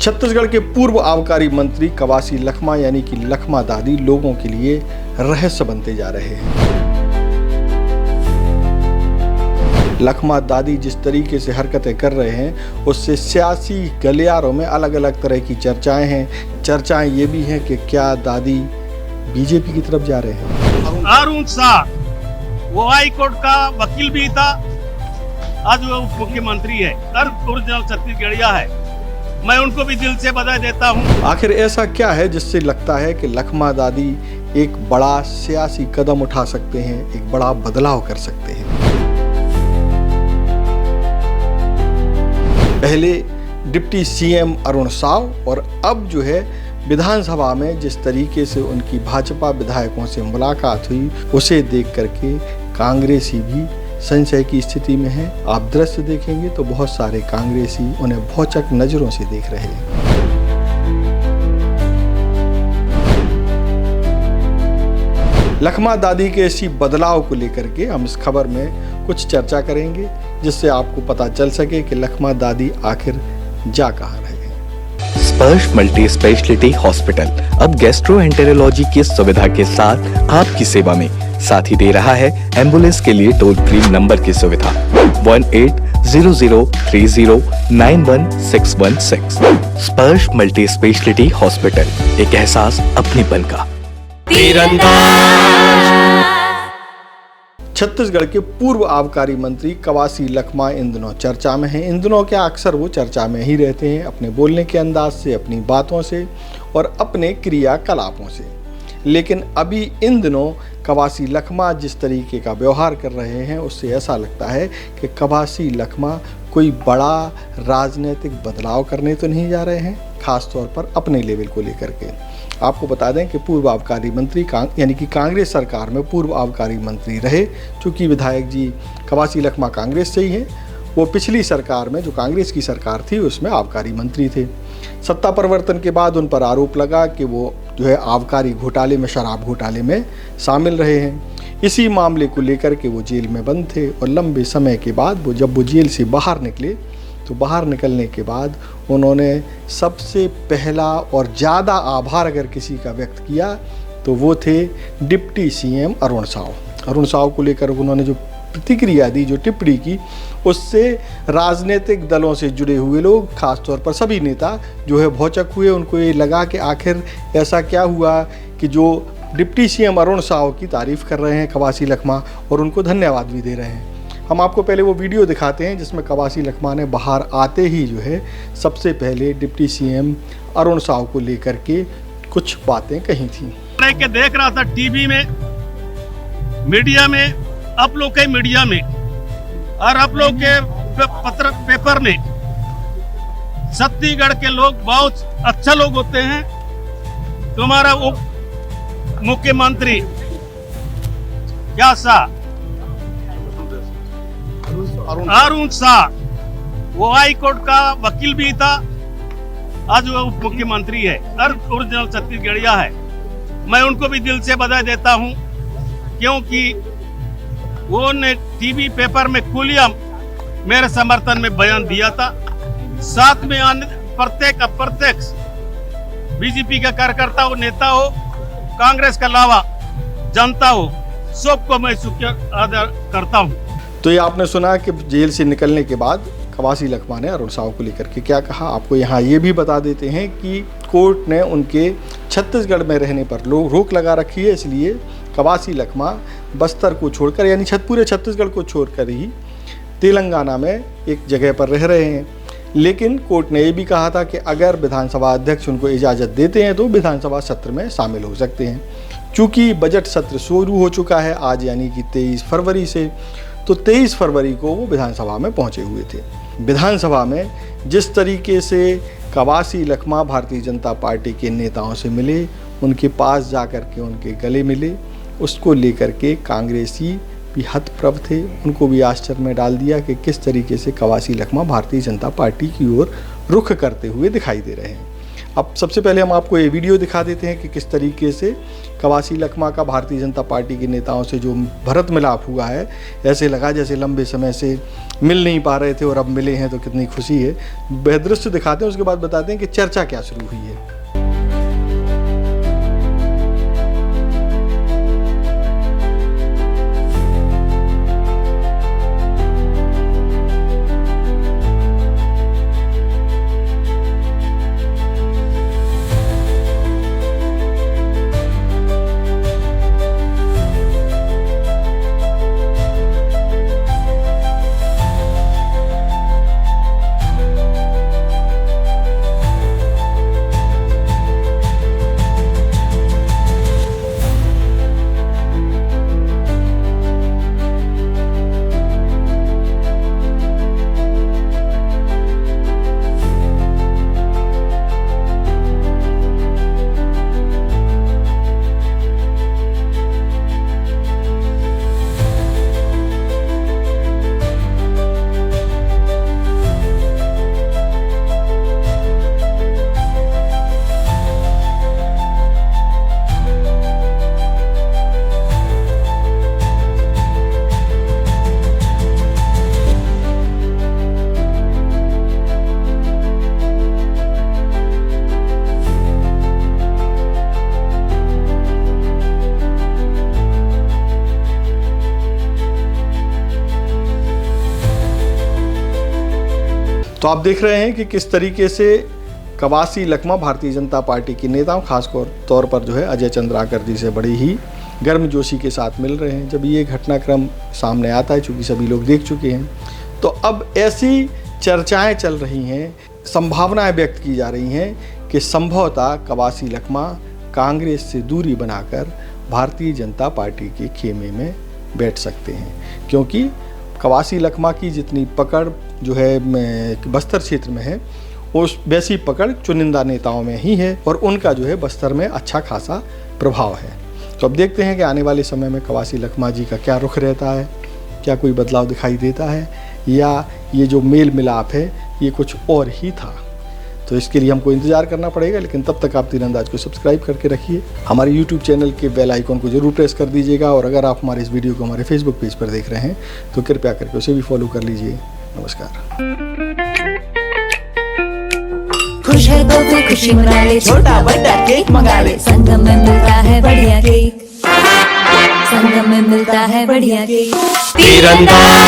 छत्तीसगढ़ के पूर्व आबकारी मंत्री कवासी लखमा यानी कि लखमा दादी लोगों के लिए रहस्य बनते जा रहे हैं। लखमा दादी जिस तरीके से हरकतें कर रहे हैं उससे सियासी गलियारों में अलग अलग तरह की चर्चाएं हैं। चर्चाएं ये भी हैं कि क्या दादी बीजेपी की तरफ जा रहे हैं। अरुण साह वो हाई कोर्ट का वकील भी था, आज वो उप मुख्यमंत्री है और ओरिजिनल छत्तीसगढ़िया है। मैं उनको भी दिल से बधाई देता हूँ। आखिर ऐसा क्या है जिससे लगता है कि लखमा दादी एक बड़ा सियासी कदम उठा सकते हैं, एक बड़ा बदलाव कर सकते हैं। पहले डिप्टी सीएम अरुण साव और अब जो है विधानसभा में जिस तरीके से उनकी भाजपा विधायकों से मुलाकात हुई उसे देख करके कांग्रेसी भी संशय की स्थिति में है। आप दृश्य देखेंगे तो बहुत सारे कांग्रेसी उन्हें भौचक नजरों से देख रहे हैं। लखमा दादी के इसी बदलाव को लेकर के हम इस खबर में कुछ चर्चा करेंगे जिससे आपको पता चल सके कि लखमा दादी आखिर जा कहाँ रहे हैं। स्पर्श मल्टी स्पेशलिटी हॉस्पिटल अब गैस्ट्रोएंटेरोलॉजी की सुविधा के साथ आपकी सेवा में साथ ही दे रहा है एम्बुलेंस के लिए टोल फ्री नंबर की सुविधा 180030911616। स्पर्श मल्टी स्पेशलिटी हॉस्पिटल, एक एहसास अपनेपन का। छत्तीसगढ़ के पूर्व आबकारी मंत्री कवासी लखमा इन दिनों चर्चा में हैं। इन दिनों क्या अक्सर वो चर्चा में ही रहते हैं, अपने बोलने के अंदाज से, अपनी बातों से और अपने क्रियाकलापों से। लेकिन अभी इन दिनों कवासी लखमा जिस तरीके का व्यवहार कर रहे हैं उससे ऐसा लगता है कि कवासी लखमा कोई बड़ा राजनीतिक बदलाव करने तो नहीं जा रहे हैं, खास तौर पर अपने लेवल को लेकर के। आपको बता दें कि पूर्व आबकारी मंत्री यानी कि कांग्रेस सरकार में पूर्व आबकारी मंत्री रहे। चूँकि विधायक जी कवासी लखमा कांग्रेस से ही हैं, वो पिछली सरकार में जो कांग्रेस की सरकार थी उसमें आबकारी मंत्री थे। सत्ता परिवर्तन के बाद उन पर आरोप लगा कि वो जो है आबकारी घोटाले में, शराब घोटाले में शामिल रहे हैं। इसी मामले को लेकर के वो जेल में बंद थे और लंबे समय के बाद जब वो जेल से बाहर निकले तो बाहर निकलने के बाद उन्होंने सबसे पहला और ज़्यादा आभार अगर किसी का व्यक्त किया तो वो थे डिप्टी सीएम अरुण साव। अरुण साव को लेकर उन्होंने जो प्रतिक्रिया दी, जो टिप्पणी की, उससे राजनीतिक दलों से जुड़े हुए लोग, खासतौर पर सभी नेता जो है भौचक हुए। उनको ये लगा कि आखिर ऐसा क्या हुआ कि जो डिप्टी सीएम अरुण साव की तारीफ कर रहे हैं कवासी लखमा और उनको धन्यवाद भी दे रहे हैं। हम आपको पहले वो वीडियो दिखाते हैं जिसमें कवासी लखमा ने बाहर आते ही जो है सबसे पहले डिप्टी सीएम अरुण साव को लेकर के कुछ बातें कही थी। के देख रहा था टीवी में, मीडिया में, आप लोग के मीडिया में और आप लोग के पत्र पेपर में छत्तीसगढ़ के लोग बहुत अच्छा लोग होते हैं। तुम्हारा उप मुख्यमंत्री क्या सा अरुण साह वो हाई कोर्ट का वकील भी था, आज वो उप मुख्यमंत्री है और ओरिजिनल छत्तीसगढ़िया है। मैं उनको भी दिल से बधाई देता हूँ क्योंकि वो ने टीवी पेपर में खुलेआम मेरे समर्थन में बयान दिया था। साथ में प्रत्येक अप्रत्यक्ष बीजेपी का कार्यकर्ता हो, नेता हो, कांग्रेस का अलावा जनता हो, सबको मैं शुक्रिया अदा करता हूँ। तो ये आपने सुना कि जेल से निकलने के बाद कवासी लखमा ने अरुण साव को लेकर के क्या कहा। आपको यहाँ ये भी बता देते हैं कि कोर्ट ने उनके छत्तीसगढ़ में रहने पर रोक लगा रखी है, इसलिए कवासी लखमा बस्तर को छोड़कर यानी पूरे छत्तीसगढ़ को छोड़कर ही तेलंगाना में एक जगह पर रह रहे हैं। लेकिन कोर्ट ने ये भी कहा था कि अगर विधानसभा अध्यक्ष उनको इजाज़त देते हैं तो विधानसभा सत्र में शामिल हो सकते हैं। चूँकि बजट सत्र शुरू हो चुका है आज यानी कि 23 फरवरी से, तो 23 फरवरी को वो विधानसभा में पहुंचे हुए थे। विधानसभा में जिस तरीके से कवासी लखमा भारतीय जनता पार्टी के नेताओं से मिले, उनके पास जाकर के उनके गले मिले, उसको लेकर के कांग्रेसी भी हतप्रभ थे। उनको भी आश्चर्य में डाल दिया कि किस तरीके से कवासी लखमा भारतीय जनता पार्टी की ओर रुख करते हुए दिखाई दे रहे हैं। अब सबसे पहले हम आपको ये वीडियो दिखा देते हैं कि किस तरीके से कवासी लखमा का भारतीय जनता पार्टी के नेताओं से जो भरत मिलाप हुआ है, ऐसे लगा जैसे लंबे समय से मिल नहीं पा रहे थे और अब मिले हैं तो कितनी खुशी है। वह दृश्य दिखाते हैं, उसके बाद बताते हैं कि चर्चा क्या शुरू हुई है। तो आप देख रहे हैं कि किस तरीके से कवासी लखमा भारतीय जनता पार्टी के नेताओं, खास तौर पर जो है अजय चंद्राकर जी से बड़ी ही गर्मजोशी के साथ मिल रहे हैं। जब ये घटनाक्रम सामने आता है, चूँकि सभी लोग देख चुके हैं, तो अब ऐसी चर्चाएं चल रही हैं, संभावनाएं व्यक्त की जा रही हैं कि संभवतः कवासी लखमा कांग्रेस से दूरी बनाकर भारतीय जनता पार्टी के खेमे में बैठ सकते हैं, क्योंकि कवासी लखमा की जितनी पकड़ जो है बस्तर क्षेत्र में है, उस वैसी पकड़ चुनिंदा नेताओं में ही है और उनका जो है बस्तर में अच्छा खासा प्रभाव है। तो अब देखते हैं कि आने वाले समय में कवासी लखमा जी का क्या रुख रहता है, क्या कोई बदलाव दिखाई देता है, या ये जो मेल मिलाप है ये कुछ और ही था। तो इसके लिए हमको इंतज़ार करना पड़ेगा, लेकिन तब तक आप तीरंदाज को सब्सक्राइब करके रखिए। हमारे YouTube चैनल के बेल आइकॉन को जरूर प्रेस कर दीजिएगा, और अगर आप हमारे इस वीडियो को हमारे Facebook पेज पर देख रहे हैं तो कृपया करके उसे भी फॉलो कर लीजिए। नमस्कार। खुश है तो तू खुशी मना ले, छोटा बड़ा केक मंगा ले, संगम में मिलता है बढ़िया केक, संगम में मिलता है बढ़िया केक। तीरंदाज।